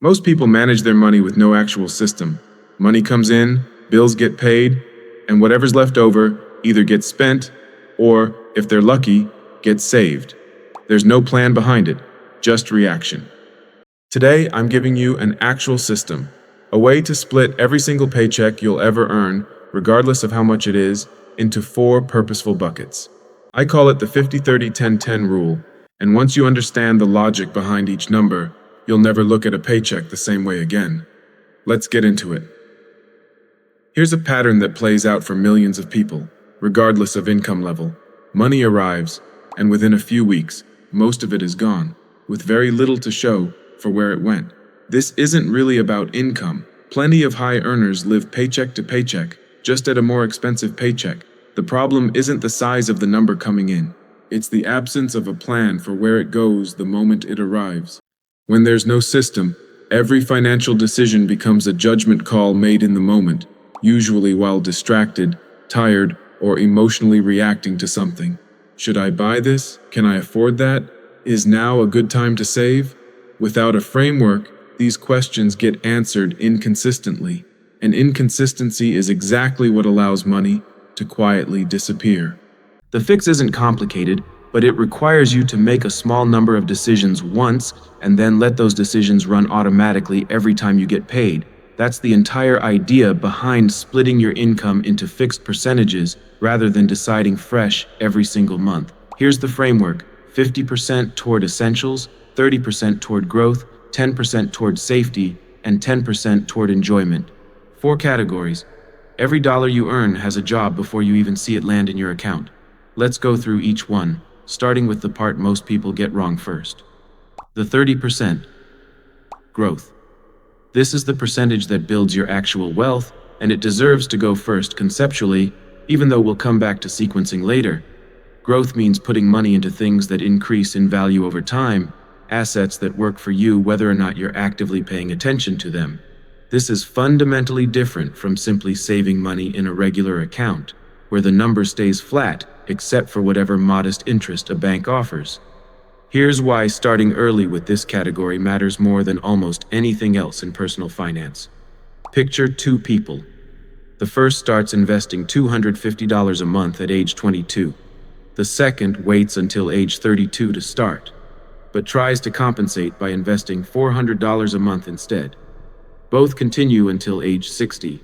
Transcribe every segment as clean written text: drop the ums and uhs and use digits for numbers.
Most people manage their money with no actual system. Money comes in, bills get paid, and whatever's left over either gets spent or, if they're lucky, gets saved. There's no plan behind it, just reaction. Today, I'm giving you an actual system, a way to split every single paycheck you'll ever earn, regardless of how much it is, into 4 purposeful buckets. I call it the 50-30-10-10 rule, and once you understand the logic behind each number, you'll never look at a paycheck the same way again. Let's get into it. Here's a pattern that plays out for millions of people, regardless of income level. Money arrives, and within a few weeks, most of it is gone, with very little to show for where it went. This isn't really about income. Plenty of high earners live paycheck to paycheck, just at a more expensive paycheck. The problem isn't the size of the number coming in. It's the absence of a plan for where it goes the moment it arrives. When there's no system, every financial decision becomes a judgment call made in the moment, usually while distracted, tired, or emotionally reacting to something. Should I buy this? Can I afford that? Is now a good time to save? Without a framework, these questions get answered inconsistently, and inconsistency is exactly what allows money to quietly disappear. The fix isn't complicated, but it requires you to make a small number of decisions once and then let those decisions run automatically every time you get paid. That's the entire idea behind splitting your income into fixed percentages rather than deciding fresh every single month. Here's the framework: 50% toward essentials, 30% toward growth, 10% toward safety, and 10% toward enjoyment. 4 categories. Every dollar you earn has a job before you even see it land in your account. Let's go through each one, starting with the part most people get wrong first. The 30%. Growth. This is the percentage that builds your actual wealth, and it deserves to go first conceptually, even though we'll come back to sequencing later. Growth means putting money into things that increase in value over time, assets that work for you whether or not you're actively paying attention to them. This is fundamentally different from simply saving money in a regular account, where the number stays flat except for whatever modest interest a bank offers. Here's why starting early with this category matters more than almost anything else in personal finance. Picture 2 people. The first starts investing $250 a month at age 22. The second waits until age 32 to start, but tries to compensate by investing $400 a month instead. Both continue until age 60.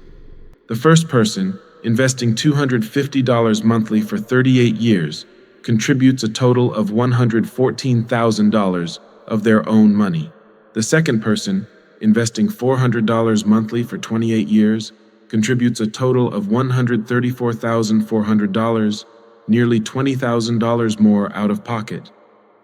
The first person, investing $250 monthly for 38 years, contributes a total of $114,000 of their own money. The second person, investing $400 monthly for 28 years, contributes a total of $134,400, nearly $20,000 more out of pocket.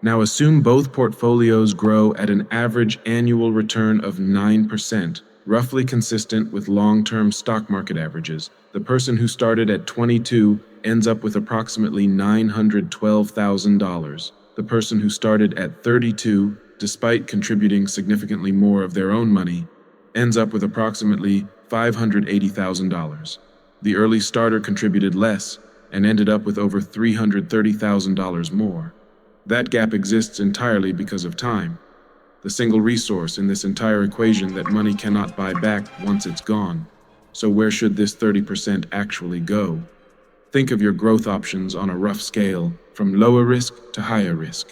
Now assume both portfolios grow at an average annual return of 9%, roughly consistent with long-term stock market averages. The person who started at 22 ends up with approximately $912,000. The person who started at 32, despite contributing significantly more of their own money, ends up with approximately $580,000. The early starter contributed less and ended up with over $330,000 more. That gap exists entirely because of time, the single resource in this entire equation that money cannot buy back once it's gone. So where should this 30% actually go? Think of your growth options on a rough scale, from lower risk to higher risk.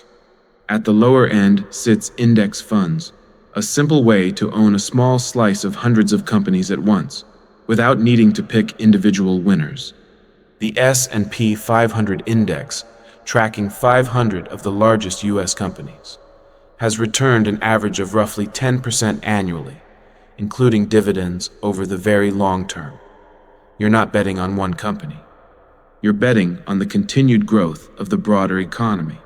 At the lower end sits index funds, a simple way to own a small slice of hundreds of companies at once, without needing to pick individual winners. The S&P 500 index, tracking 500 of the largest U.S. companies, has returned an average of roughly 10% annually, including dividends over the very long term. You're not betting on one company. You're betting on the continued growth of the broader economy.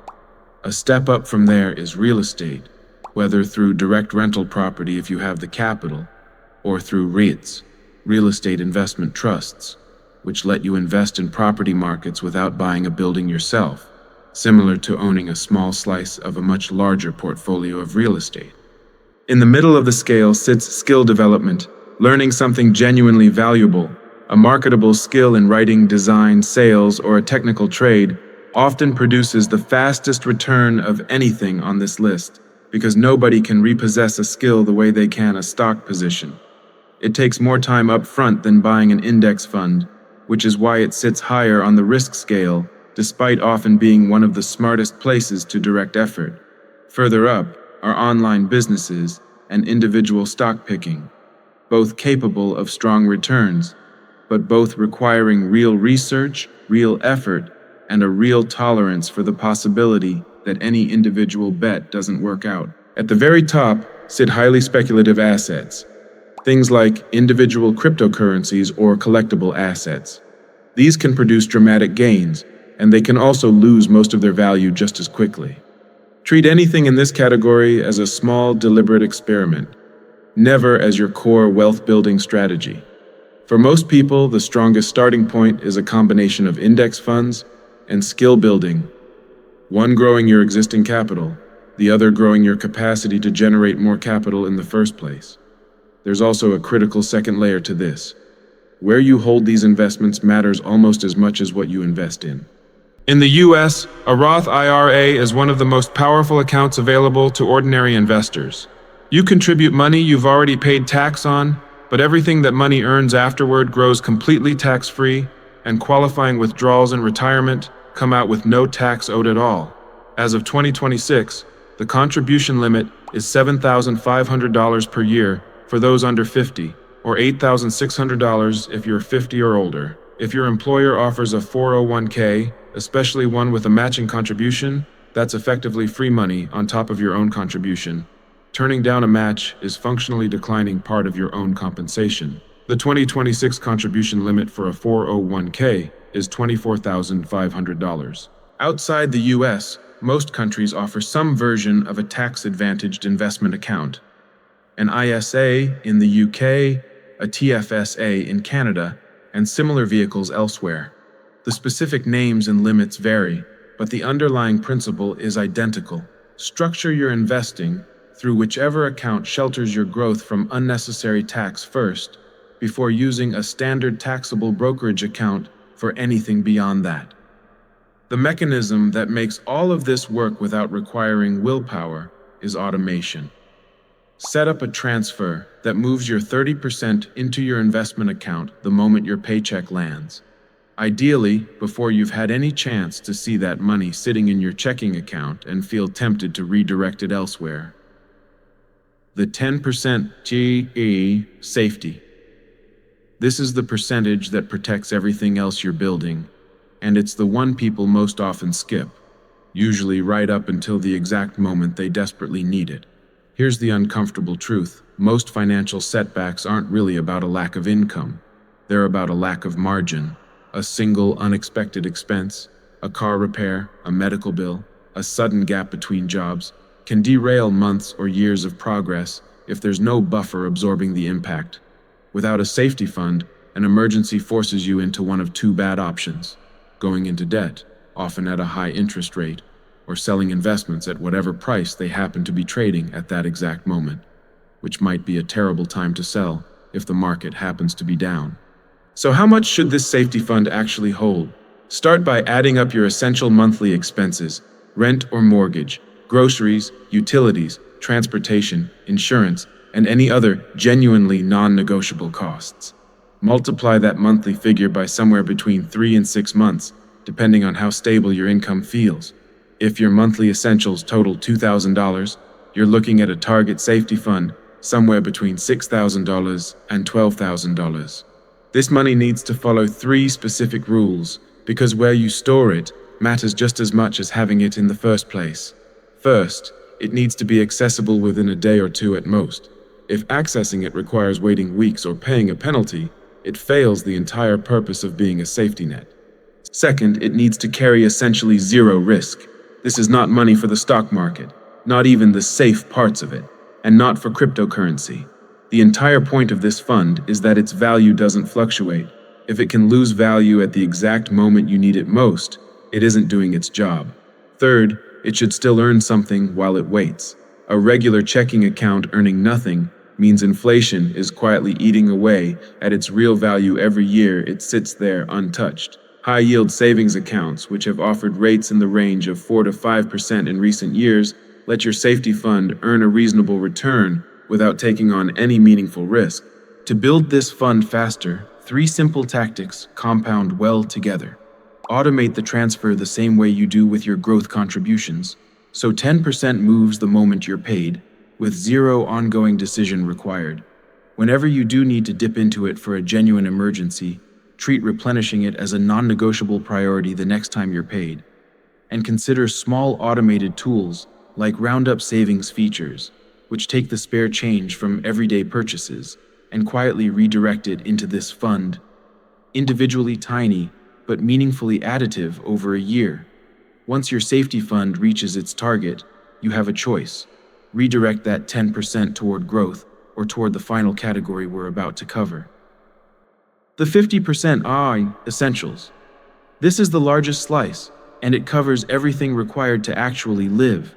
A step up from there is real estate, whether through direct rental property if you have the capital, or through REITs, real estate investment trusts, which let you invest in property markets without buying a building yourself, similar to owning a small slice of a much larger portfolio of real estate. In the middle of the scale sits skill development, learning something genuinely valuable. A marketable skill in writing, design, sales, or a technical trade often produces the fastest return of anything on this list. because nobody can repossess a skill the way they can a stock position. It takes more time up front than buying an index fund, which is why it sits higher on the risk scale, despite often being one of the smartest places to direct effort. Further up are online businesses and individual stock picking, both capable of strong returns, but both requiring real research, real effort, and a real tolerance for the possibility that any individual bet doesn't work out. At the very top sit highly speculative assets, things like individual cryptocurrencies or collectible assets. These can produce dramatic gains, and they can also lose most of their value just as quickly. Treat anything in this category as a small, deliberate experiment, never as your core wealth-building strategy. For most people, the strongest starting point is a combination of index funds and skill building, one growing your existing capital, the other growing your capacity to generate more capital in the first place. There's also a critical second layer to this. Where you hold these investments matters almost as much as what you invest in. In the US, a Roth IRA is one of the most powerful accounts available to ordinary investors. You contribute money you've already paid tax on, but everything that money earns afterward grows completely tax-free, and qualifying withdrawals in retirement come out with no tax owed at all. As of 2026, the contribution limit is $7,500 per year for those under 50, or $8,600 if you're 50 or older. If your employer offers a 401k, especially one with a matching contribution, that's effectively free money on top of your own contribution. Turning down a match is functionally declining part of your own compensation. The 2026 contribution limit for a 401k is $24,500. Outside the US, most countries offer some version of a tax-advantaged investment account. An ISA in the UK, a TFSA in Canada, and similar vehicles elsewhere. The specific names and limits vary, but the underlying principle is identical. Structure your investing through whichever account shelters your growth from unnecessary tax first, before using a standard taxable brokerage account for anything beyond that. The mechanism that makes all of this work without requiring willpower is automation. Set up a transfer that moves your 30% into your investment account the moment your paycheck lands. Ideally, before you've had any chance to see that money sitting in your checking account and feel tempted to redirect it elsewhere. The 10% GE safety. This is the percentage that protects everything else you're building, and it's the one people most often skip, usually right up until the exact moment they desperately need it. Here's the uncomfortable truth. Most financial setbacks aren't really about a lack of income. They're about a lack of margin. A single unexpected expense, a car repair, a medical bill, a sudden gap between jobs, can derail months or years of progress if there's no buffer absorbing the impact. Without a safety fund, an emergency forces you into one of two bad options: going into debt, often at a high interest rate, or selling investments at whatever price they happen to be trading at that exact moment, which might be a terrible time to sell if the market happens to be down. So how much should this safety fund actually hold? Start by adding up your essential monthly expenses: rent or mortgage, groceries, utilities, transportation, insurance, and any other genuinely non-negotiable costs. Multiply that monthly figure by somewhere between 3 and 6 months, depending on how stable your income feels. If your monthly essentials total $2,000, you're looking at a target safety fund somewhere between $6,000 and $12,000. This money needs to follow 3 specific rules, because where you store it matters just as much as having it in the first place. First, it needs to be accessible within a day or two at most. If accessing it requires waiting weeks or paying a penalty, it fails the entire purpose of being a safety net. Second, it needs to carry essentially zero risk. This is not money for the stock market, not even the safe parts of it, and not for cryptocurrency. The entire point of this fund is that its value doesn't fluctuate. If it can lose value at the exact moment you need it most, it isn't doing its job. Third, it should still earn something while it waits. A regular checking account earning nothing means inflation is quietly eating away at its real value every year it sits there untouched. High-yield savings accounts, which have offered rates in the range of 4 to 5% in recent years, Let your safety fund earn a reasonable return without taking on any meaningful risk. To build this fund faster, three simple tactics compound well together. Automate the transfer the same way you do with your growth contributions, so 10% moves the moment you're paid, with zero ongoing decision required. Whenever you do need to dip into it for a genuine emergency, treat replenishing it as a non-negotiable priority the next time you're paid. And consider small automated tools like roundup savings features, which take the spare change from everyday purchases and quietly redirect it into this fund. Individually tiny, but meaningfully additive over a year. Once your safety fund reaches its target, you have a choice. Redirect that 10% toward growth or toward the final category we're about to cover. The 50% essentials. This is the largest slice, and it covers everything required to actually live.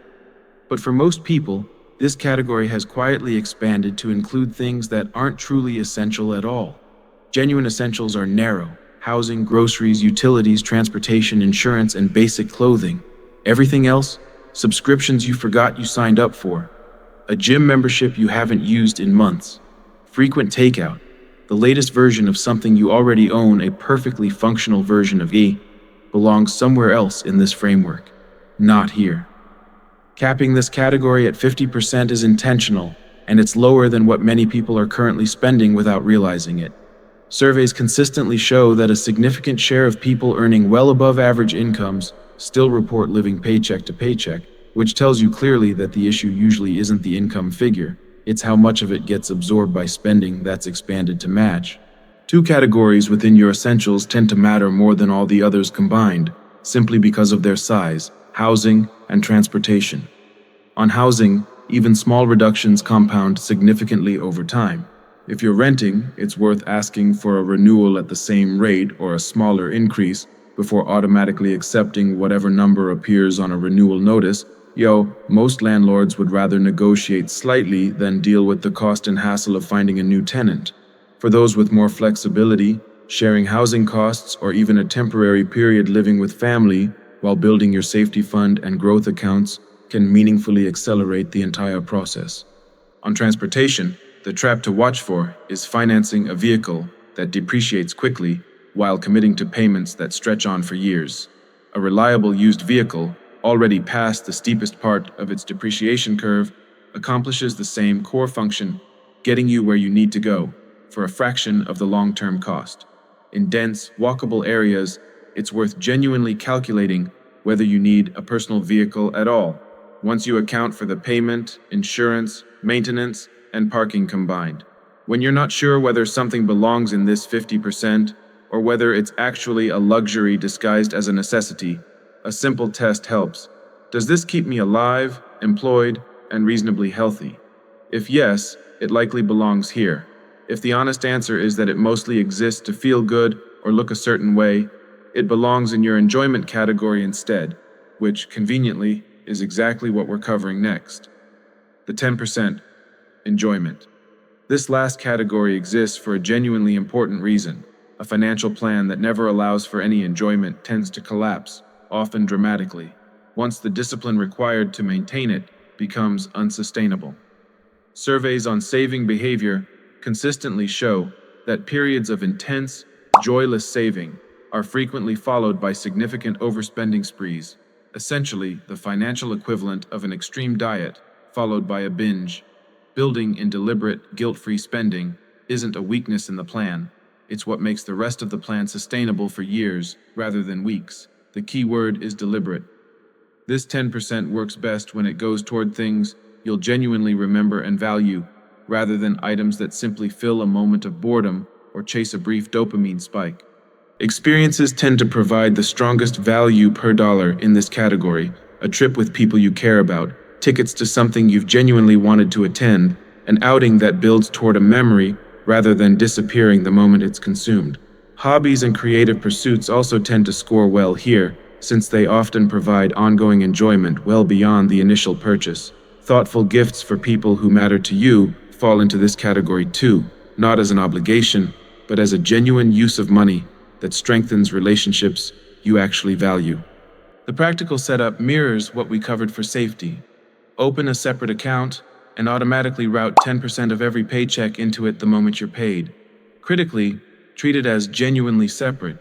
But for most people, this category has quietly expanded to include things that aren't truly essential at all. Genuine essentials are narrow: housing, groceries, utilities, transportation, insurance, and basic clothing. Everything else, subscriptions you forgot you signed up for, a gym membership you haven't used in months, frequent takeout, the latest version of something you already own, a perfectly functional version of belongs somewhere else in this framework, not here. Capping this category at 50% is intentional, and it's lower than what many people are currently spending without realizing it. Surveys consistently show that a significant share of people earning well above average incomes still report living paycheck to paycheck, which tells you clearly that the issue usually isn't the income figure, it's how much of it gets absorbed by spending that's expanded to match. Two categories within your essentials tend to matter more than all the others combined, simply because of their size: housing and transportation. On housing, even small reductions compound significantly over time. If you're renting, it's worth asking for a renewal at the same rate or a smaller increase before automatically accepting whatever number appears on a renewal notice. Most landlords would rather negotiate slightly than deal with the cost and hassle of finding a new tenant. For those with more flexibility, sharing housing costs or even a temporary period living with family while building your safety fund and growth accounts can meaningfully accelerate the entire process. On transportation, the trap to watch for is financing a vehicle that depreciates quickly while committing to payments that stretch on for years. A reliable used vehicle, already past the steepest part of its depreciation curve, accomplishes the same core function, getting you where you need to go, for a fraction of the long-term cost. In dense, walkable areas, it's worth genuinely calculating whether you need a personal vehicle at all, once you account for the payment, insurance, maintenance, and parking combined. When you're not sure whether something belongs in this 50% or whether it's actually a luxury disguised as a necessity, a simple test helps. Does this keep me alive, employed, and reasonably healthy? If yes, it likely belongs here. If the honest answer is that it mostly exists to feel good or look a certain way, it belongs in your enjoyment category instead, which, conveniently, is exactly what we're covering next. The 10%, enjoyment. This last category exists for a genuinely important reason. A financial plan that never allows for any enjoyment tends to collapse, often dramatically, once the discipline required to maintain it becomes unsustainable. Surveys on saving behavior consistently show that periods of intense, joyless saving are frequently followed by significant overspending sprees, essentially the financial equivalent of an extreme diet followed by a binge. Building in deliberate, guilt-free spending isn't a weakness in the plan. It's what makes the rest of the plan sustainable for years rather than weeks. The key word is deliberate. This 10% works best when it goes toward things you'll genuinely remember and value, rather than items that simply fill a moment of boredom or chase a brief dopamine spike. Experiences tend to provide the strongest value per dollar in this category: a trip with people you care about, tickets to something you've genuinely wanted to attend, an outing that builds toward a memory rather than disappearing the moment it's consumed. Hobbies and creative pursuits also tend to score well here, since they often provide ongoing enjoyment well beyond the initial purchase. Thoughtful gifts for people who matter to you fall into this category too, not as an obligation, but as a genuine use of money that strengthens relationships you actually value. The practical setup mirrors what we covered for safety. Open a separate account and automatically route 10% of every paycheck into it the moment you're paid. Critically, treat it as genuinely separate.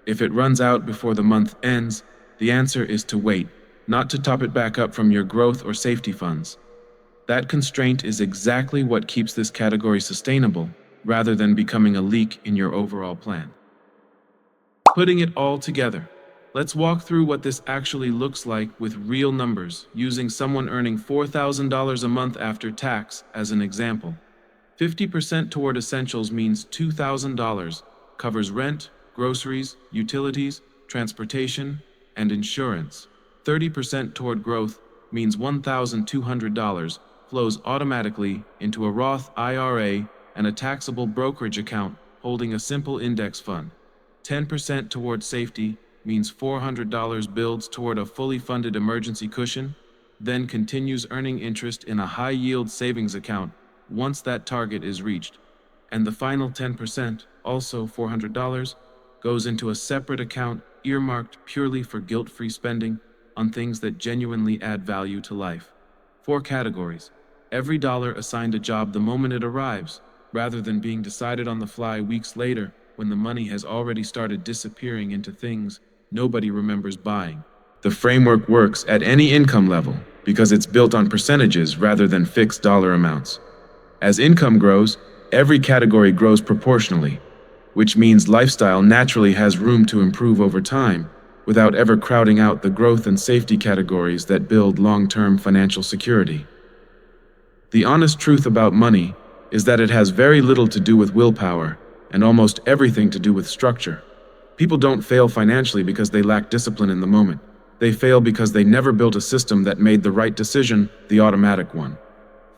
If it runs out before the month ends, the answer is to wait, not to top it back up from your growth or safety funds. That constraint is exactly what keeps this category sustainable, rather than becoming a leak in your overall plan. Putting it all together, let's walk through what this actually looks like with real numbers, using someone earning $4,000 a month after tax as an example. 50% toward essentials means $2,000, covers rent, groceries, utilities, transportation, and insurance. 30% toward growth means $1,200, flows automatically into a Roth IRA and a taxable brokerage account holding a simple index fund. 10% toward safety means $400 builds toward a fully funded emergency cushion, then continues earning interest in a high-yield savings account once that target is reached. And the final 10%, also $400, goes into a separate account earmarked purely for guilt-free spending on things that genuinely add value to life. 4 categories. Every dollar assigned a job the moment it arrives, rather than being decided on the fly weeks later when the money has already started disappearing into things nobody remembers buying. The framework works at any income level because it's built on percentages rather than fixed dollar amounts. As income grows, every category grows proportionally, which means lifestyle naturally has room to improve over time without ever crowding out the growth and safety categories that build long-term financial security. The honest truth about money is that it has very little to do with willpower and almost everything to do with structure. People don't fail financially because they lack discipline in the moment. They fail because they never built a system that made the right decision the automatic one.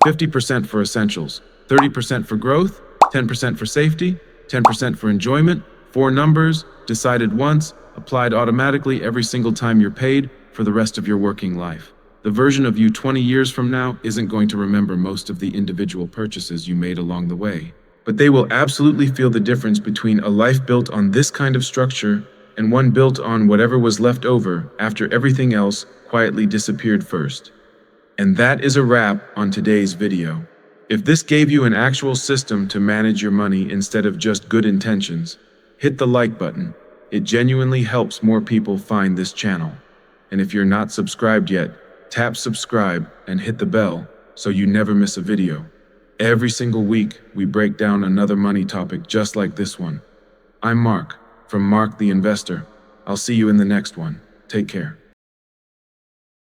50% for essentials, 30% for growth, 10% for safety, 10% for enjoyment, 4 numbers, decided once, applied automatically every single time you're paid for the rest of your working life. The version of you 20 years from now isn't going to remember most of the individual purchases you made along the way, but they will absolutely feel the difference between a life built on this kind of structure and one built on whatever was left over after everything else quietly disappeared first. And that is a wrap on today's video. If this gave you an actual system to manage your money instead of just good intentions, hit the like button. It genuinely helps more people find this channel. And if you're not subscribed yet, tap subscribe and hit the bell so you never miss a video. Every single week, we break down another money topic just like this one. I'm Mark, from Mark the Investor. I'll see you in the next one. Take care.